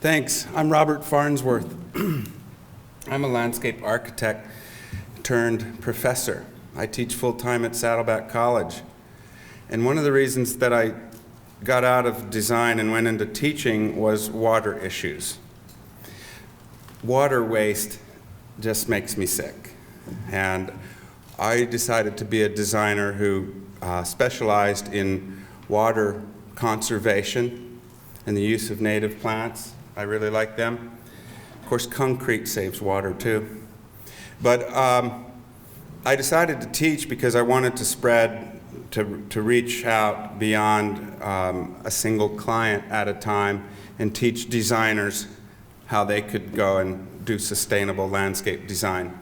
Thanks. I'm Robert Farnsworth. I'm a landscape architect turned professor. I teach full-time at Saddleback College. And one of the reasons that I got out of design and went into teaching was water issues. Water waste just makes me sick. And I decided to be a designer who specialized in water conservation and the use of native plants. I really like them. Of course, concrete saves water too. But I decided to teach because I wanted to spread, to reach out beyond a single client at a time and teach designers how they could go and do sustainable landscape design.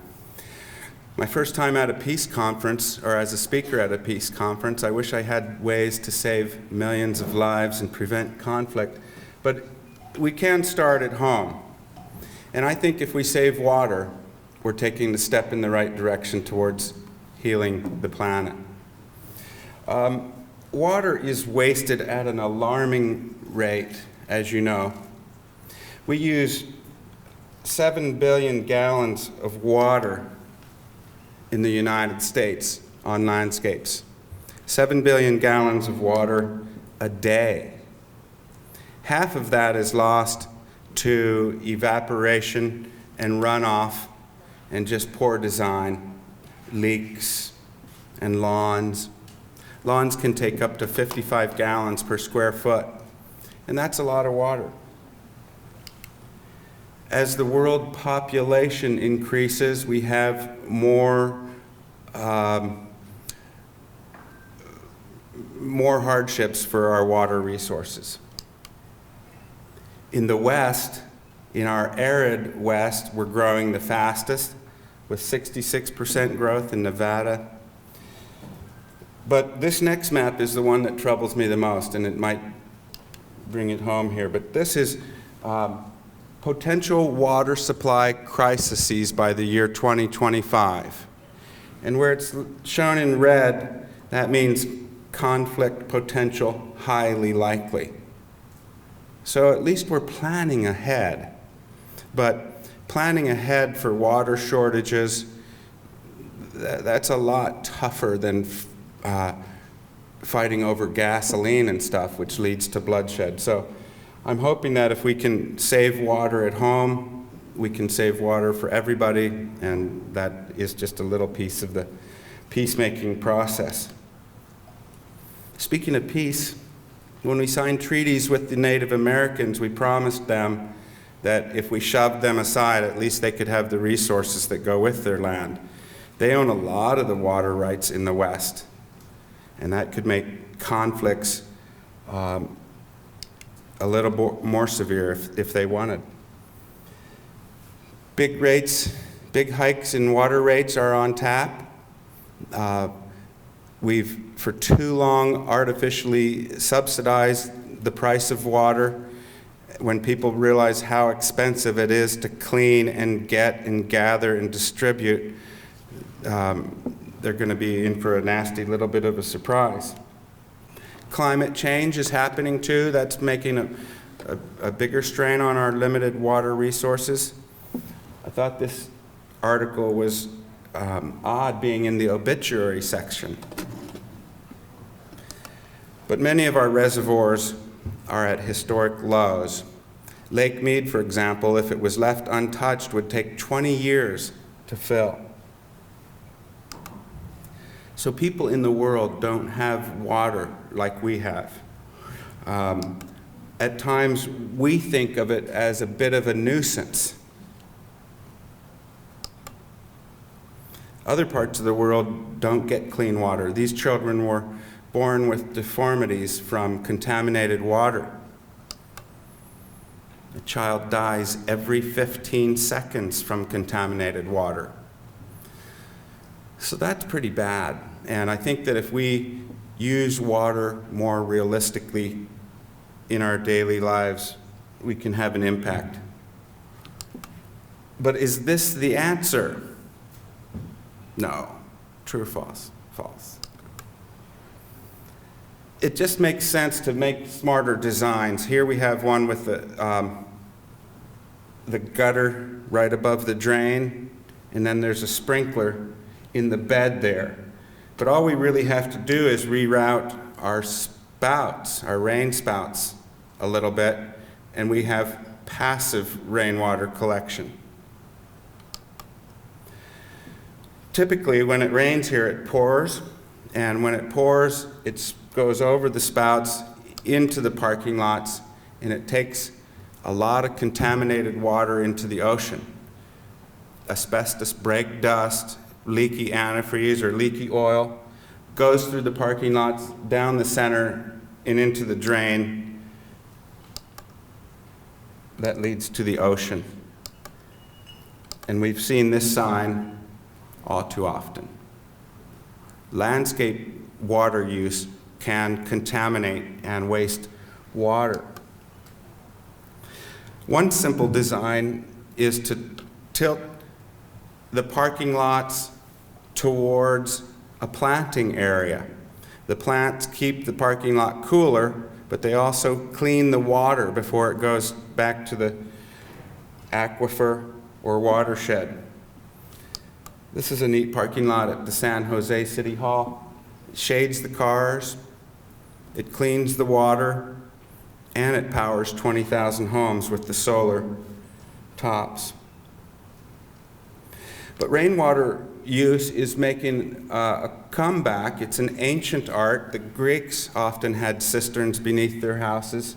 My first time at a peace conference, or as a speaker at a peace conference, I wish I had ways to save millions of lives and prevent conflict, but we can start at home. And I think if we save water, we're taking the step in the right direction towards healing the planet. Water is wasted at an alarming rate, as you know. We use 7 billion gallons of water in the United States on landscapes. 7 billion gallons of water a day. Half of that is lost to evaporation and runoff and just poor design, leaks and lawns. Lawns can take up to 55 gallons per square foot, and that's a lot of water. As the world population increases, we have more hardships for our water resources. In the West, in our arid West, we're growing the fastest, with 66% growth in Nevada. But this next map is the one that troubles me the most, and it might bring it home here. But this is potential water supply crises by the year 2025. And where it's shown in red, that means conflict potential highly likely. So at least we're planning ahead. But planning ahead for water shortages, that's a lot tougher than fighting over gasoline and stuff, which leads to bloodshed. So I'm hoping that if we can save water at home, we can save water for everybody, and that is just a little piece of the peacemaking process. Speaking of peace, when we signed treaties with the Native Americans, we promised them that if we shoved them aside, at least they could have the resources that go with their land. They own a lot of the water rights in the West, and that could make conflicts a little more severe if they wanted. Big hikes in water rates are on tap. We've, for too long, artificially subsidized the price of water. When people realize how expensive it is to clean and get and gather and distribute, they're going to be in for a nasty little bit of a surprise. Climate change is happening too. That's making a bigger strain on our limited water resources. I thought this article was odd being in the obituary section. But many of our reservoirs are at historic lows. Lake Mead, for example, if it was left untouched, would take 20 years to fill. So people in the world don't have water like we have. At times, we think of it as a bit of a nuisance. Other parts of the world don't get clean water. These children were born with deformities from contaminated water. A child dies every 15 seconds from contaminated water. So that's pretty bad. And I think that if we use water more realistically in our daily lives, we can have an impact. But is this the answer? No. True or false? False. It just makes sense to make smarter designs. Here we have one with the the gutter right above the drain, and then there's a sprinkler in the bed there. But all we really have to do is reroute our spouts, our rain spouts, a little bit, and we have passive rainwater collection. Typically, when it rains here, it pours, and when it pours, it goes over the spouts into the parking lots, and it takes a lot of contaminated water into the ocean. Asbestos, brake dust, leaky antifreeze or leaky oil goes through the parking lots, down the center, and into the drain that leads to the ocean. And we've seen this sign all too often. Landscape water use can contaminate and waste water. One simple design is to tilt the parking lots towards a planting area. The plants keep the parking lot cooler, but they also clean the water before it goes back to the aquifer or watershed. This is a neat parking lot at the San Jose City Hall. It shades the cars, it cleans the water, and it powers 20,000 homes with the solar tops. But rainwater use is making a comeback. It's an ancient art. The Greeks often had cisterns beneath their houses.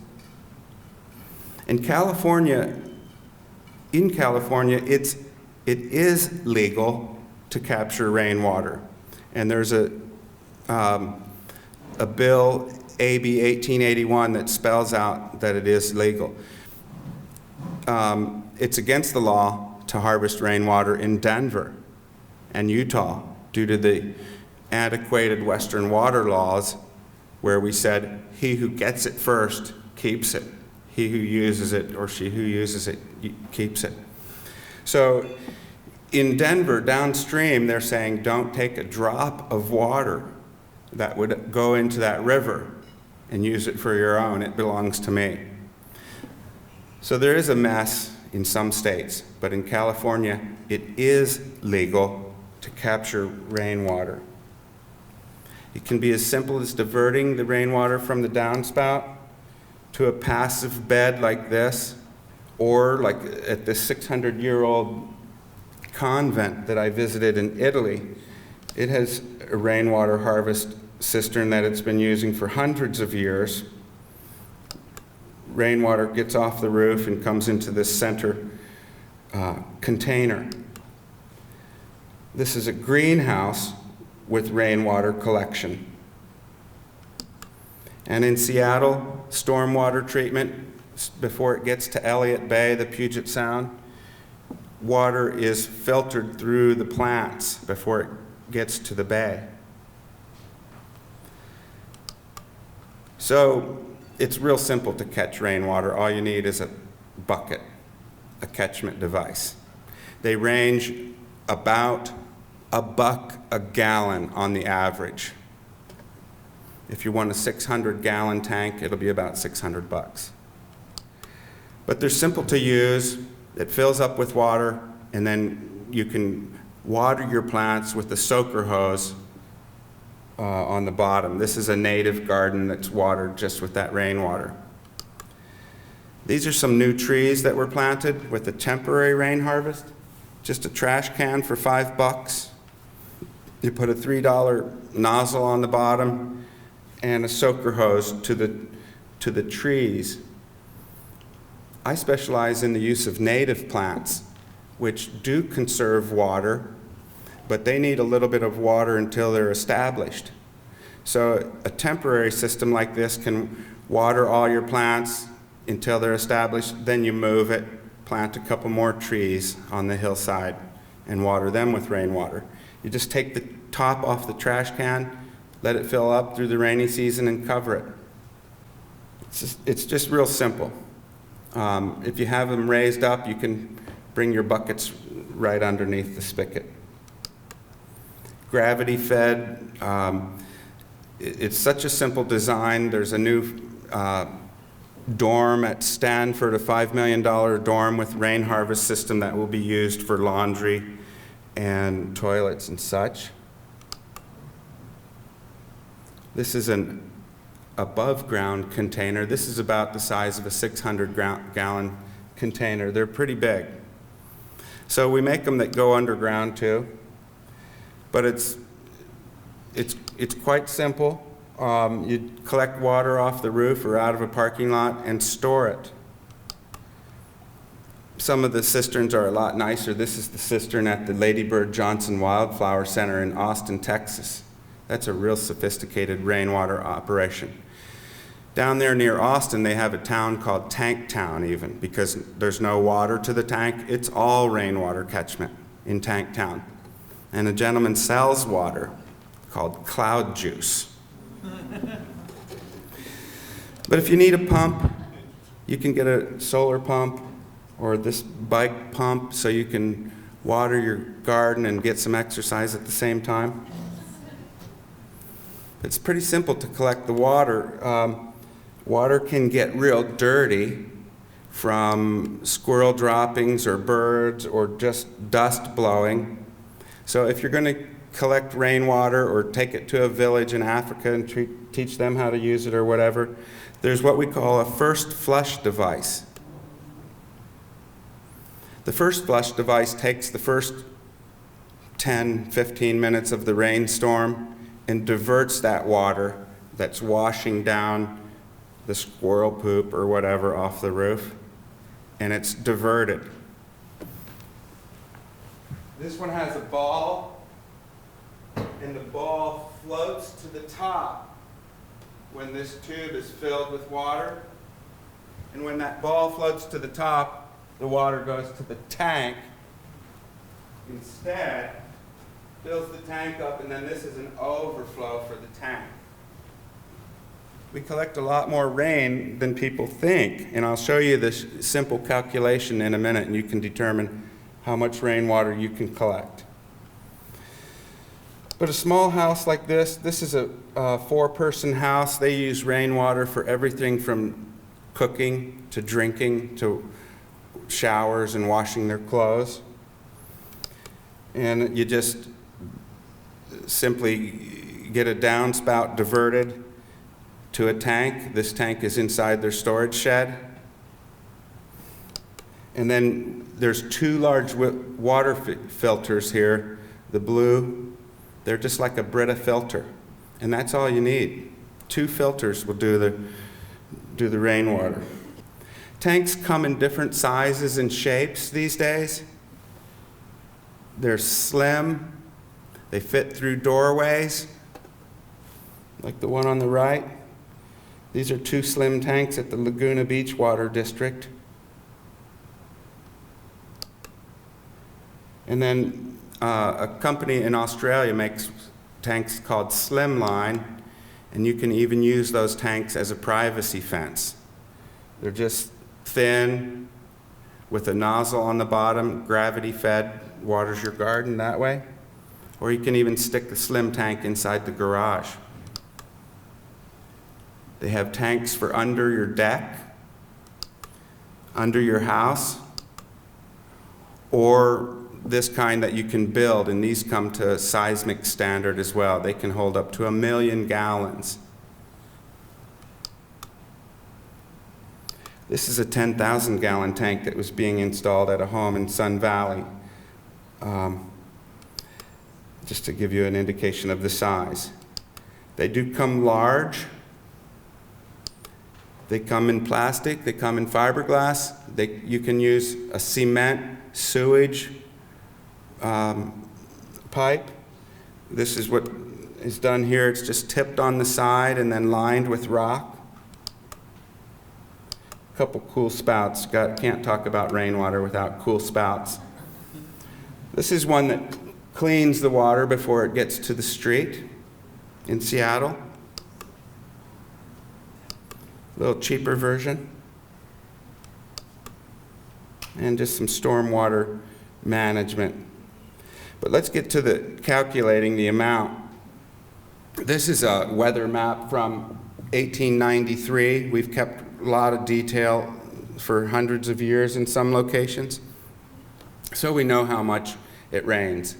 In California, it is legal to capture rainwater. And there's a bill, AB 1881, that spells out that it is legal. It's against the law to harvest rainwater in Denver and Utah due to the antiquated Western water laws where we said, he who gets it first keeps it. He who uses it or she who uses it keeps it. So in Denver, downstream, they're saying don't take a drop of water that would go into that river and use it for your own. It belongs to me. So there is a mess in some states, but in California, it is legal to capture rainwater. It can be as simple as diverting the rainwater from the downspout to a passive bed like this, or like at this 600-year-old convent that I visited in Italy. It has a rainwater harvest cistern that it's been using for hundreds of years. Rainwater gets off the roof and comes into this center container. This is a greenhouse with rainwater collection. And in Seattle, stormwater treatment, before it gets to Elliott Bay, the Puget Sound, water is filtered through the plants before it gets to the bay. So it's real simple to catch rainwater. All you need is a bucket, a catchment device. They range about $1 a gallon on the average. If you want a 600-gallon tank, it'll be about $600. But they're simple to use. It fills up with water, and then you can water your plants with the soaker hose on the bottom. This is a native garden that's watered just with that rainwater. These are some new trees that were planted with a temporary rain harvest. Just a trash can for $5. You put a $3 nozzle on the bottom and a soaker hose to the trees. I specialize in the use of native plants, which do conserve water, but they need a little bit of water until they're established. So a temporary system like this can water all your plants until they're established, then you move it, plant a couple more trees on the hillside, and water them with rainwater. You just take the top off the trash can, let it fill up through the rainy season, and cover it. It's just real simple. If you have them raised up, you can bring your buckets right underneath the spigot. Gravity fed. It's such a simple design. There's a new dorm at Stanford, a $5 million dorm with rain harvest system that will be used for laundry and toilets and such. This is an above ground container. This is about the size of a 600-gallon container. They're pretty big. So we make them that go underground too, but it's quite simple. You collect water off the roof or out of a parking lot and store it. Some of the cisterns are a lot nicer. This is the cistern at the Lady Bird Johnson Wildflower Center in Austin, Texas. That's a real sophisticated rainwater operation. Down there near Austin, they have a town called Tank Town even, because there's no water to the tank. It's all rainwater catchment in Tank Town. And a gentleman sells water called cloud juice. But if you need a pump, you can get a solar pump or this bike pump so you can water your garden and get some exercise at the same time. It's pretty simple to collect the water. Water can get real dirty from squirrel droppings or birds or just dust blowing. So if you're going to collect rainwater or take it to a village in Africa and teach them how to use it or whatever, there's what we call a first flush device. The first flush device takes the first 10, 15 minutes of the rainstorm and diverts that water that's washing down the squirrel poop or whatever off the roof, and it's diverted. This one has a ball, and the ball floats to the top when this tube is filled with water. And when that ball floats to the top, the water goes to the tank instead, fills the tank up, and then this is an overflow for the tank. We collect a lot more rain than people think, and I'll show you this simple calculation in a minute, and you can determine how much rainwater you can collect. But a small house like this is a 4-person house. They use rainwater for everything from cooking to drinking to showers and washing their clothes. And you just simply get a downspout diverted to a tank. This tank is inside their storage shed. And then there's 2 large water filters here, the blue. They're just like a Brita filter, and that's all you need. 2 filters will do the rainwater. Tanks come in different sizes and shapes these days. They're slim. They fit through doorways, like the one on the right. These are 2 slim tanks at the Laguna Beach Water District. And then a company in Australia makes tanks called Slimline, and you can even use those tanks as a privacy fence. They're just thin with a nozzle on the bottom, gravity-fed, waters your garden that way. Or you can even stick the slim tank inside the garage. They have tanks for under your deck, under your house, or this kind that you can build, and these come to a seismic standard as well. They can hold up to 1 million gallons. This is a 10,000-gallon tank that was being installed at a home in Sun Valley, just to give you an indication of the size. They do come large. They come in plastic, they come in fiberglass. You can use a cement sewage pipe. This is what is done here. It's just tipped on the side and then lined with rock. A couple cool spouts. Can't talk about rainwater without cool spouts. This is one that cleans the water before it gets to the street in Seattle. A little cheaper version. And just some stormwater management. But let's get to the calculating the amount. This is a weather map from 1893. We've kept a lot of detail for hundreds of years in some locations. So we know how much it rains. Do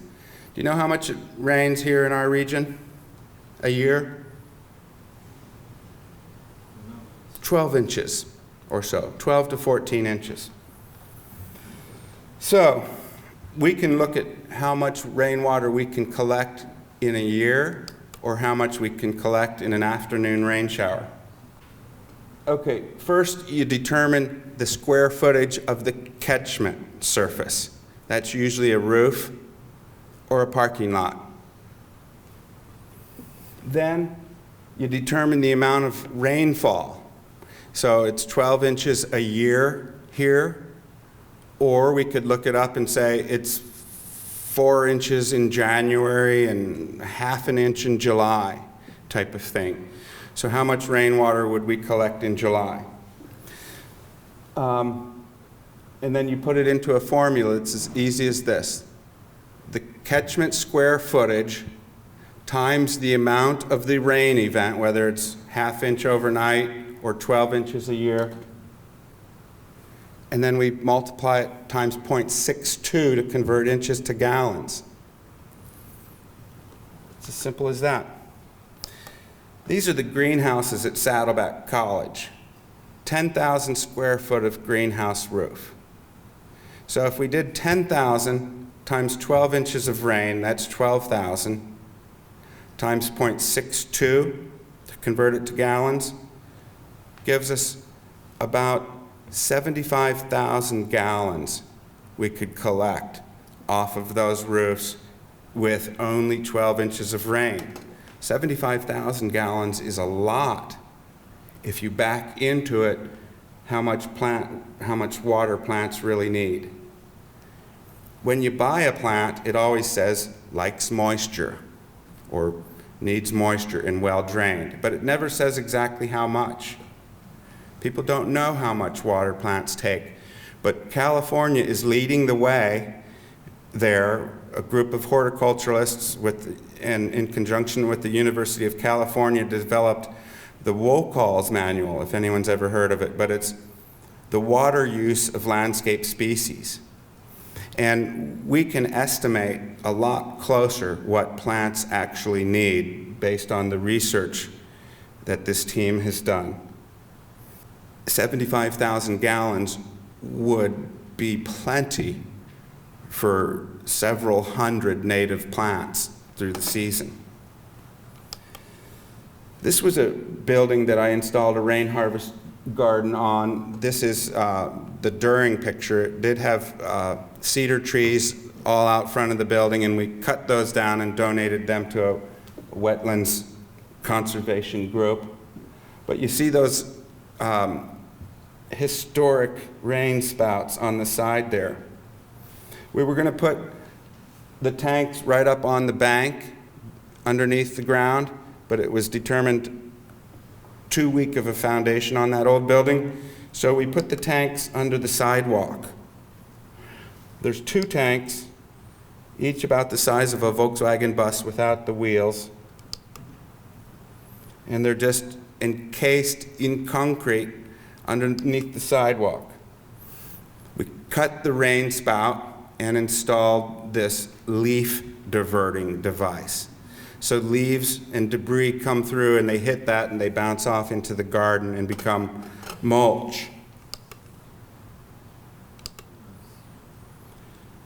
you know how much it rains here in our region a year? 12 inches or so, 12 to 14 inches. So we can look at how much rainwater we can collect in a year or how much we can collect in an afternoon rain shower. Okay, first you determine the square footage of the catchment surface. That's usually a roof or a parking lot. Then you determine the amount of rainfall. So it's 12 inches a year here, or we could look it up and say it's 4 inches in January and ½ an inch in July type of thing. So how much rainwater would we collect in July? And then you put it into a formula. It's as easy as this. The catchment square footage times the amount of the rain event, whether it's ½ inch overnight or 12 inches a year. And then we multiply it times 0.62 to convert inches to gallons. It's as simple as that. These are the greenhouses at Saddleback College. 10,000 square foot of greenhouse roof. So if we did 10,000 times 12 inches of rain, that's 12,000, times 0.62 to convert it to gallons, gives us about 75,000 gallons we could collect off of those roofs with only 12 inches of rain. 75,000 gallons is a lot if you back into it how much water plants really need. When you buy a plant, it always says likes moisture or needs moisture and well drained, but it never says exactly how much. People don't know how much water plants take, but California is leading the way there. A group of horticulturalists and in conjunction with the University of California developed the Wokol's manual, if anyone's ever heard of it, but it's the water use of landscape species. And we can estimate a lot closer what plants actually need based on the research that this team has done. 75,000 gallons would be plenty for several hundred native plants through the season. This was a building that I installed a rain harvest garden on. This is the during picture. It did have cedar trees all out front of the building, and we cut those down and donated them to a wetlands conservation group. But you see those historic rain spouts on the side there. We were going to put the tanks right up on the bank underneath the ground, but it was determined too weak of a foundation on that old building, so we put the tanks under the sidewalk. There's 2 tanks, each about the size of a Volkswagen bus without the wheels, and they're just encased in concrete underneath the sidewalk. We cut the rain spout and installed this leaf diverting device. So leaves and debris come through and they hit that and they bounce off into the garden and become mulch.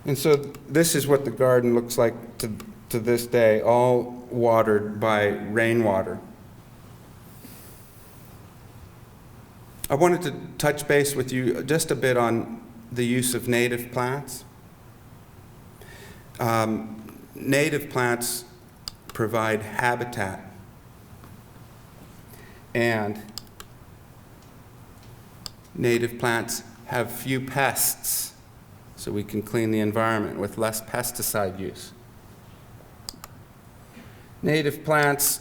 And so this is what the garden looks like to this day, all watered by rainwater. I wanted to touch base with you just a bit on the use of native plants. Native plants provide habitat, and native plants have few pests, so we can clean the environment with less pesticide use. Native plants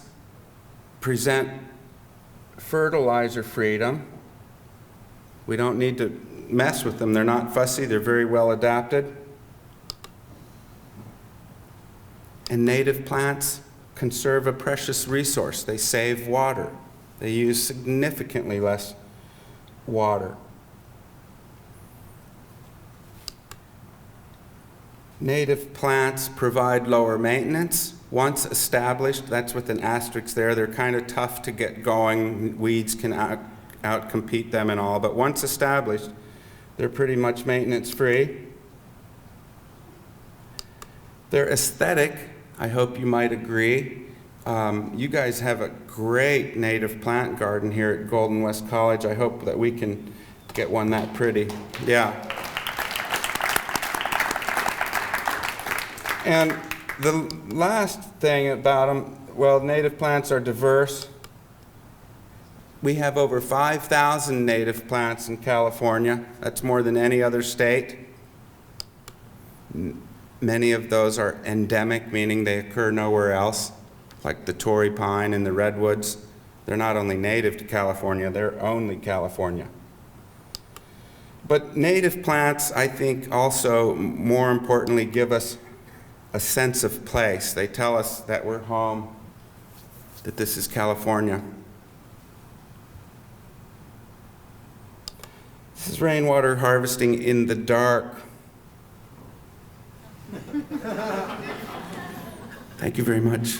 present fertilizer freedom. We don't need to mess with them. They're not fussy. They're very well adapted. And native plants conserve a precious resource. They save water. They use significantly less water. Native plants provide lower maintenance. Once established, that's with an asterisk there, they're kind of tough to get going. Weeds can outcompete them and all, but once established, they're pretty much maintenance-free. They're aesthetic, I hope you might agree. You guys have a great native plant garden here at Golden West College. I hope that we can get one that pretty. Yeah. And the last thing about them, well, native plants are diverse. We have over 5,000 native plants in California. That's more than any other state. Many of those are endemic, meaning they occur nowhere else, like the Torrey pine and the redwoods. They're not only native to California, they're only California. But native plants, I think, also, more importantly, give us a sense of place. They tell us that we're home, that this is California. This is rainwater harvesting in the dark. Thank you very much.